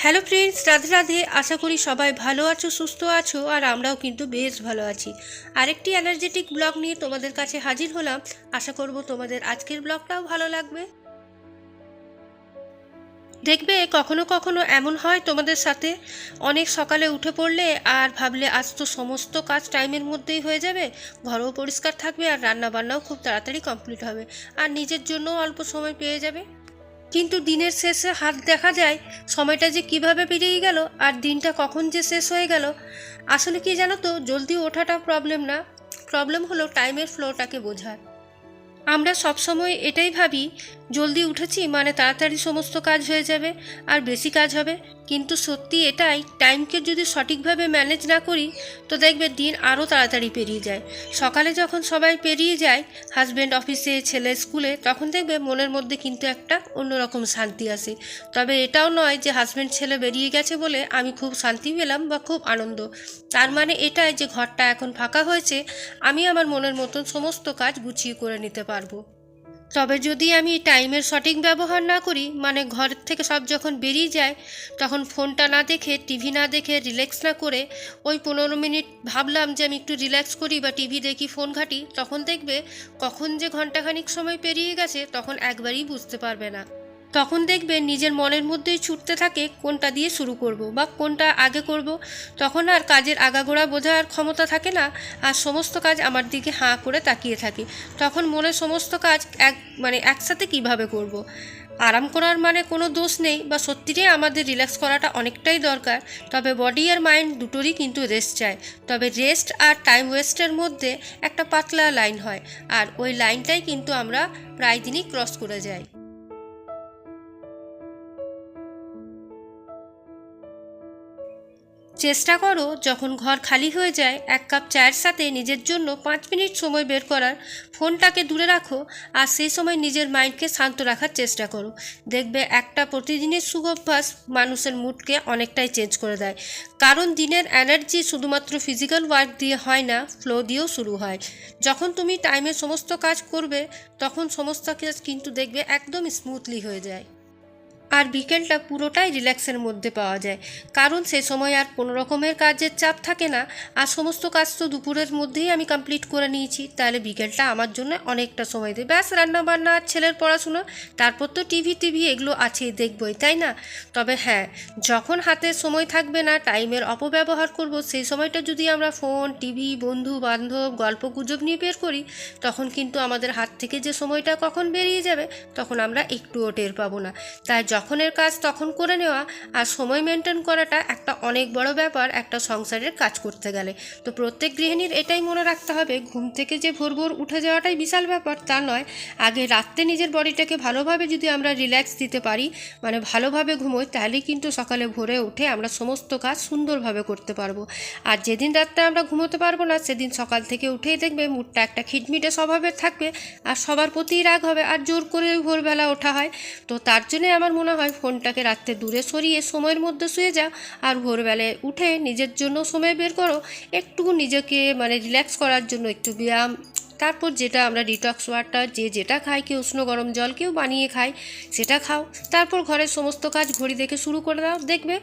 Hello friends, Radhe Radhe. আশা করি সবাই ভালো আছো, সুস্থ আছো, আর আমরাও কিন্তু বেশ ভালো আছি। আরেকটি এনার্জেটিক ব্লগ নিয়ে তোমাদের কাছে হাজির হলাম। আশা করব তোমাদের আজকের ব্লগটাও ভালো লাগবে। দেখবে কখনো কখনো এমন হয় তোমাদের সাথে, অনেক সকালে উঠে পড়লে আর ভাবলে আজ তো সমস্ত কাজ টাইমের মধ্যেই হয়ে যাবে, ঘরও পরিষ্কার থাকবে আর রান্না বান্নাও খুব তাড়াতাড়ি কমপ্লিট হবে, আর নিজের জন্যও অল্প সময় পেয়ে যাবে। কিন্তু দিনের শেষে হাত দেখা যায় সময়টা যে কিভাবে পেরিয়ে গেল আর দিনটা কখন যে শেষ হয়ে গেল। আসলে কি জানো তো, জলদি ওঠাটা প্রবলেম না, প্রবলেম হলো টাইমের ফ্লোটাকে বোঝার। আমরা সবসময় এটাই ভাবি, জলদি উঠেছি মানে তাড়াতাড়ি সমস্ত কাজ হয়ে যাবে আর বেশি কাজ হবে। কিন্তু সত্যি এটাই, টাইমকে যদি সঠিকভাবে ম্যানেজ না করি তো দেখবে দিন আরও তাড়াতাড়ি পেরিয়ে যায়। সকালে যখন সবাই পেরিয়ে যায়, হাজব্যান্ড অফিসে, ছেলে স্কুলে, তখন দেখবে মনের মধ্যে কিন্তু একটা অন্যরকম শান্তি আসে। তবে এটাও নয় যে হাজব্যান্ড ছেলে বেরিয়ে গেছে বলে আমি খুব শান্তি পেলাম বা খুব আনন্দ। তার মানে এটাই যে ঘরটা এখন ফাঁকা হয়েছে, আমি আমার মনের মতন সমস্ত কাজ গুছিয়ে করে নিতে পারবো। তবে যদি আমি টাইমের সঠিক ব্যবহার না করি, মানে ঘর থেকে সব যখন বেরিয়ে যায়, তখন ফোনটা না দেখে, টিভি না দেখে, রিল্যাক্স না করে ওই 15 মিনিট ভাবলাম যে আমি একটু রিল্যাক্স করি বা টিভি দেখি, ফোন ঘাঁটি, তখন দেখবে কখন যে ঘন্টাখানিক সময় পেরিয়ে গেছে তখন একবারই বুঝতে পারবে না। তখন দেখবে নিজের মনের মধ্যেই ছুটতে থাকে কোনটা দিয়ে শুরু করব বা কোনটা আগে করব। তখন আর কাজের আগাগোড়া বোঝার ক্ষমতা থাকে না, আর সমস্ত কাজ আমার দিকে হাঁ করে তাকিয়ে থাকে। তখন মনে সমস্ত কাজ একসাথে কিভাবে করব। আরাম করার মানে কোনো দোষ নেই, বা সত্যিটাই আমাদের রিল্যাক্স করাটা অনেকটাই দরকার। তবে বডি আর মাইন্ড দুটোরই কিন্তু রেস্ট চায়। তবে রেস্ট আর টাইম ওয়েস্টের মধ্যে একটা পাতলা লাইন হয়, আর ওই লাইনটাই কিন্তু আমরা প্রায় দিনই ক্রস করে যাই। চেষ্টা করো যখন ঘর খালি হয়ে যায়, 1 কাপ চায়ের সাথে নিজের জন্য 5 মিনিট সময় বের করার। ফোনটাকে দূরে রাখো আর সেই সময় নিজের মাইন্ডকে শান্ত রাখার চেষ্টা করো। দেখবে একটা প্রতিদিনের সুঅভ্যাস মানুষের মুডকে অনেকটাই চেঞ্জ করে দেয়। কারণ দিনের এনার্জি শুধুমাত্র ফিজিক্যাল ওয়ার্ক দিয়ে হয় না, ফ্লো দিয়েও শুরু হয়। যখন তুমি টাইমে সমস্ত কাজ করবে, তখন সমস্ত কাজ কিন্তু দেখবে একদম স্মুথলি হয়ে যায়। আর বিকেলটা পুরোটাই রিল্যাক্সের মধ্যে পাওয়া যায়, কারণ সে সময় আর কোনো রকমের কাজের চাপ থাকে না। আর সমস্ত কাজ তো দুপুরের মধ্যেই আমি কমপ্লিট করে নিয়েছি, তাহলে বিকেলটা আমার জন্য অনেকটা সময় দেয়। ব্যাস রান্না বান্না আর ছেলের পড়াশুনো, তারপর তো টিভি এগুলো আছেই, দেখবই, তাই না? তবে হ্যাঁ, যখন হাতে সময় থাকবে না, টাইমের অপব্যবহার করব, সেই সময়টা যদি আমরা ফোন, টিভি, বন্ধু বান্ধব, গল্প গুজব নিয়ে বের করি, তখন কিন্তু আমাদের হাত থেকে যে সময়টা কখন বেরিয়ে যাবে তখন আমরা একটুও টের পাবো না। তাই যখনের কাজ তখন করে নেওয়া আর সময় মেনটেন করাটা একটা অনেক বড় ব্যাপার একটা সংসারের কাজ করতে গেলে। তো প্রত্যেক গৃহিণীর এটাই মনে রাখতে হবে, ঘুম থেকে যে ভোর ভোর উঠে যাওয়াটাই বিশাল ব্যাপার তা নয়। আগে রাত্রে নিজের বডিটাকে ভালোভাবে যদি আমরা রিল্যাক্স দিতে পারি, মানে ভালোভাবে ঘুমোই, তাহলেই কিন্তু সকালে ভোরে উঠে আমরা সমস্ত কাজ সুন্দরভাবে করতে পারবো। আর যেদিন রাত্রে আমরা ঘুমোতে পারবো না, সেদিন সকাল থেকে উঠেই দেখবে মুডটা একটা খিটমিটে স্বভাবের থাকবে, আর সবার প্রতি রাগ হবে, আর জোর করে ভোরবেলা ওঠা হয়। তো তার জন্যে আমার মনে হয় ফোনটাকে রাত্রে দূরে সরিয়ে সময়ের মধ্যে শুয়ে যাও, আর ভোরবেলায় উঠে নিজের জন্য সময় বের করো, একটু নিজেকে রিল্যাক্স করার জন্য একটু ব্যায়াম। তারপর যেটা আমরা ডিটক্স ওয়াটার, যে যেটা খায়, কেউ উষ্ণ গরম জল, কেউ বানিয়ে খায়, সেটা খাও। তারপর ঘরের সমস্ত কাজ ঘড়ি দেখে শুরু করে দাও, দেখবে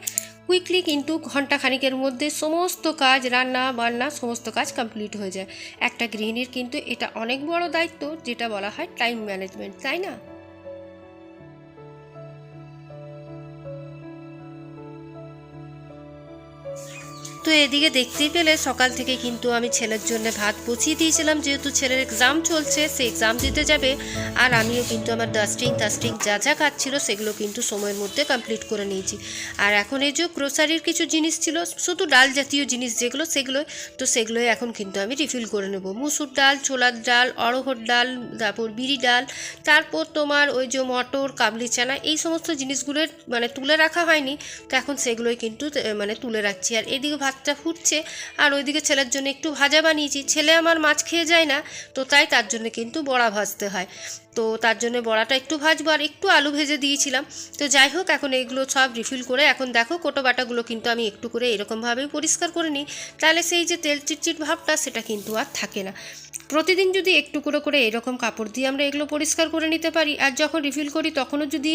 কুইকলি কিন্তু ঘন্টা খানিকের মধ্যে সমস্ত কাজ, রান্না বান্না সমস্ত কাজ কমপ্লিট হয়ে যায়। একটা গৃহিণীর কিন্তু এটা অনেক বড় দায়িত্ব, যেটা বলা হয় টাইম ম্যানেজমেন্ট, তাই না? তো এদিকে দেখতেই পেলে সকাল থেকে কিন্তু আমি ছেলের জন্য ভাত বসিয়ে দিয়েছিলাম, যেহেতু ছেলের এক্সাম চলছে, সে এক্সাম দিতে যাবে। আর আমিও কিন্তু আমার ডাস্টিং যা যা কাজ ছিল সেগুলো কিন্তু সময়ের মধ্যে কমপ্লিট করে নিয়েছি। আর এখন এই যে গ্রোসারির কিছু জিনিস ছিল, শুধু ডাল জাতীয় জিনিস যেগুলো, সেগুলোই এখন কিন্তু আমি রিফিল করে নেব। মুসুর ডাল, ছোলার ডাল, অড়হর ডাল, তারপর বিরি ডাল, তারপর তোমার ওই যে মটর, কাবলি চানা, এই সমস্ত জিনিসগুলোর তুলে রাখা হয়নি, তো এখন সেগুলোই কিন্তু তুলে রাখছি। আর এদিকে ভাতটা ফুটছে, আর ওইদিকে ছেলের জন্য একটু ভাজা বানিয়েছি। ছেলে আমার মাছ খেয়ে যায় না, তো তাই তার জন্য কিন্তু বড়া ভাজতে হয়। তো তার জন্য বড়াটা একটু ভাজবো আর একটু আলু ভেজে দিয়েছিলাম। তো যাই হোক, এখন এগুলো সব রিফিল করে এখন দেখো কোটো বাটাগুলো কিন্তু আমি একটু করে এরকমভাবেই পরিষ্কার করে নিই, তাহলে সেই যে তেল চিটচিট ভাবটা সেটা কিন্তু আর থাকে না। প্রতিদিন যদি একটু করে এরকম কাপড় দিয়ে আমরা এগুলো পরিষ্কার করে নিতে পারি, আর যখন রিফিল করি তখনও যদি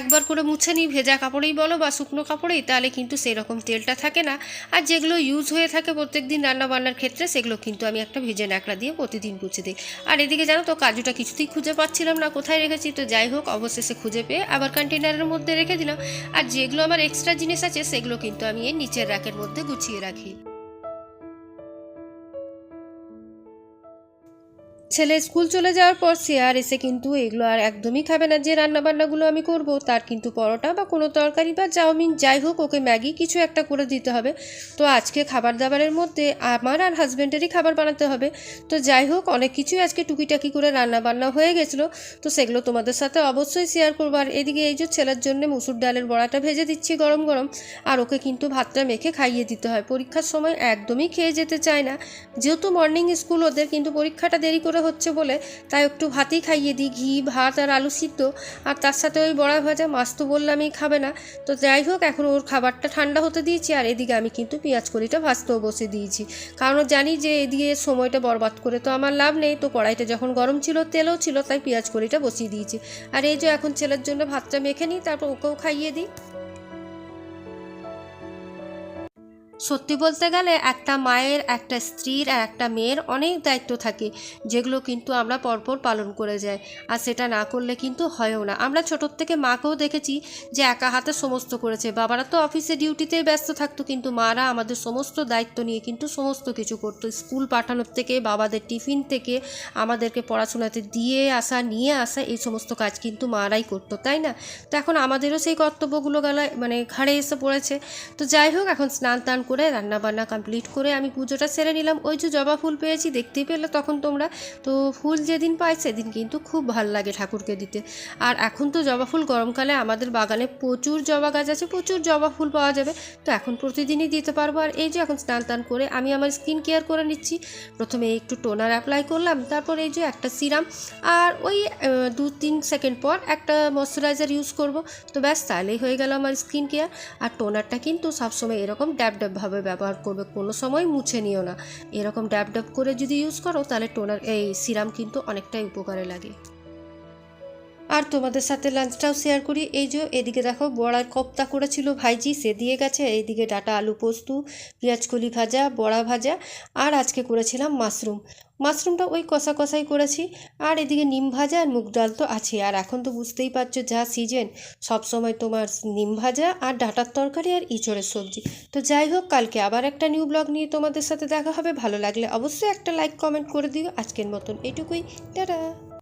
একবার করে মুছে নিই, ভেজা কাপড়েই বলো বা শুকনো কাপড়েই, তাহলে কিন্তু সেই রকম তেলটা থাকে না। আর যেগুলো ইউজ হয়ে থাকে প্রত্যেক দিন রান্নাবান্নার ক্ষেত্রে, সেগুলো কিন্তু আমি একটা ভেজে ন্যাকড়া দিয়ে প্রতিদিন মুছে দিই। আর এদিকে জানো তো, কাজুটা কিছুতেই খুঁজে পাচ্ছিলাম না কোথায় রেখেছি। তো যাই হোক, অবশেষে খুঁজে পেয়ে আবার কন্টেনারের মধ্যে রেখে দিলাম। আর যেগুলো আমার এক্সট্রা জিনিস আছে সেগুলো কিন্তু আমি এর নিচের র্যাকের মধ্যে গুছিয়ে রাখি। ছেলে স্কুল চলে যাওয়ার পর সে আর এসে কিন্তু এগুলো আর একদমই খাবে না। যে রান্নাবান্নাগুলো আমি করব তার কিন্তু পরোটা বা কোনো তরকারি বা চাউমিন যাই হোক, ওকে ম্যাগি কিছু একটা করে দিতে হবে। তো আজকে খাবার দাবারের মধ্যে আমার আর হাজব্যান্ডেরই খাবার বানাতে হবে। তো যাই হোক, অনেক কিছুই আজকে টুকিটাকি করে রান্নাবান্না হয়ে গেছিলো। তো সেগুলো তোমাদের সাথে অবশ্যই শেয়ার করবো। আর এদিকে এই যে ছেলের জন্য মুসুর ডালের বড়াটা ভেজে দিচ্ছি গরম গরম। আর ওকে কিন্তু ভাতটা মেখে খাইয়ে দিতে হয়। পরীক্ষার সময় একদমই খেয়ে যেতে চায় না, যেহেতু মর্নিং স্কুল ওদের, কিন্তু পরীক্ষাটা দেরি করে হচ্ছে বলে তাই একটু ভাতই খাইয়ে দিই, ঘি ভাত আর আলু সিদ্ধ, আর তার সাথে ওই বড়া ভাজা। মাছ তো বললামই খাবে না। তো যাই হোক, এখন ওর খাবারটা ঠান্ডা হতে দিয়েছি। আর এদিকে আমি কিন্তু পেঁয়াজ কড়িটা ভাজতেও বসে দিয়েছি, কারণ জানি যে এদিকে সময়টা বরবাদ করে তো আমার লাভ নেই। তো কড়াইটা যখন গরম ছিল, তেলও ছিল, তাই পেঁয়াজ কড়িটা বসিয়ে দিয়েছি। আর এই যে এখন ছেলের জন্য ভাতটা মেখে নিই, তারপর ওকেও খাইয়ে দিই। সত্যি বলতে গেলে একটা মায়ের, একটা স্ত্রীর আর একটা মেয়ের অনেক দায়িত্ব থাকে, যেগুলো কিন্তু আমরা পরপর পালন করে যাই। আর সেটা না করলে কিন্তু হয়ও না। আমরা ছোটোর থেকে মাকেও দেখেছি যে একা হাতে সমস্ত করেছে। বাবারা তো অফিসে ডিউটিতেই ব্যস্ত থাকতো, কিন্তু মারা আমাদের সমস্ত দায়িত্ব নিয়ে কিন্তু সমস্ত কিছু করতো। স্কুল পাঠানোর থেকে, বাবাদের টিফিন থেকে, আমাদেরকে পড়াশোনাতে দিয়ে আসা, নিয়ে আসা, এই সমস্ত কাজ কিন্তু মারাই করতো, তাই না? তো এখন আমাদেরও সেই কর্তব্যগুলো গলায় ঘাড়ে এসে পড়েছে। তো যাই হোক, এখন স্নান টান করে রান্নাবান্না কমপ্লিট করে আমি পুজোটা সেরে নিলাম। ওই যে জবা ফুল পেয়েছি, দেখতেই পেলে তখন তোমরা। তো ফুল যেদিন পাই সেদিন কিন্তু খুব ভালো লাগে ঠাকুরকে দিতে। আর এখন তো জবা ফুল গরমকালে আমাদের বাগানে প্রচুর জবা গাছ আছে, প্রচুর জবা ফুল পাওয়া যাবে। তো এখন প্রতিদিনই দিতে পারবো। আর এই যে এখন স্নান টান করে আমি আমার স্কিন কেয়ার করে নিচ্ছি। প্রথমে একটু টোনার অ্যাপ্লাই করলাম, তারপর এই যে একটা সিরাম, আর ওই 2-3 সেকেন্ড পর একটা ময়শ্চারাইজার ইউজ করব। তো ব্যাস, তাহলেই হয়ে গেল আমার স্কিন কেয়ার। আর টোনারটা কিন্তু সবসময় এরকম ড্যাব ড্যাবভাবে ব্যবহার করবে, কোনো সময় মুছে নিও না। এরকম ড্যাব ড্যাব করে যদি ইউজ করো, তাহলে টোনার এই সিরাম কিন্তু অনেকটাই উপকারে লাগে। আর তোমাদের সাথে লাঞ্চটাও শেয়ার করি। এই যে এদিকে দেখো, বড়ার কোপ্তা করেছিল ভাইজি, সে দিয়ে গেছে। এইদিকে ডাটা আলু পোস্ত, পেঁয়াজকলি ভাজা, বড়া ভাজা, আর আজকে করেছিলাম মাশরুমটা ওই কষা কষাই করেছি। আর এদিকে নিম ভাজা আর মুগ ডাল তো আছে। আর এখন তো বুঝতেই পারছো যা সিজন, সবসময় তোমার নিম ভাজা আর ডাঁটার তরকারি আর ইঁচড়ের সবজি। তো যাই হোক, কালকে আবার একটা নিউ ব্লগ নিয়ে তোমাদের সাথে দেখা হবে। ভালো লাগলে অবশ্যই একটা লাইক কমেন্ট করে দিও। আজকের মতন এটুকুই, টাটা।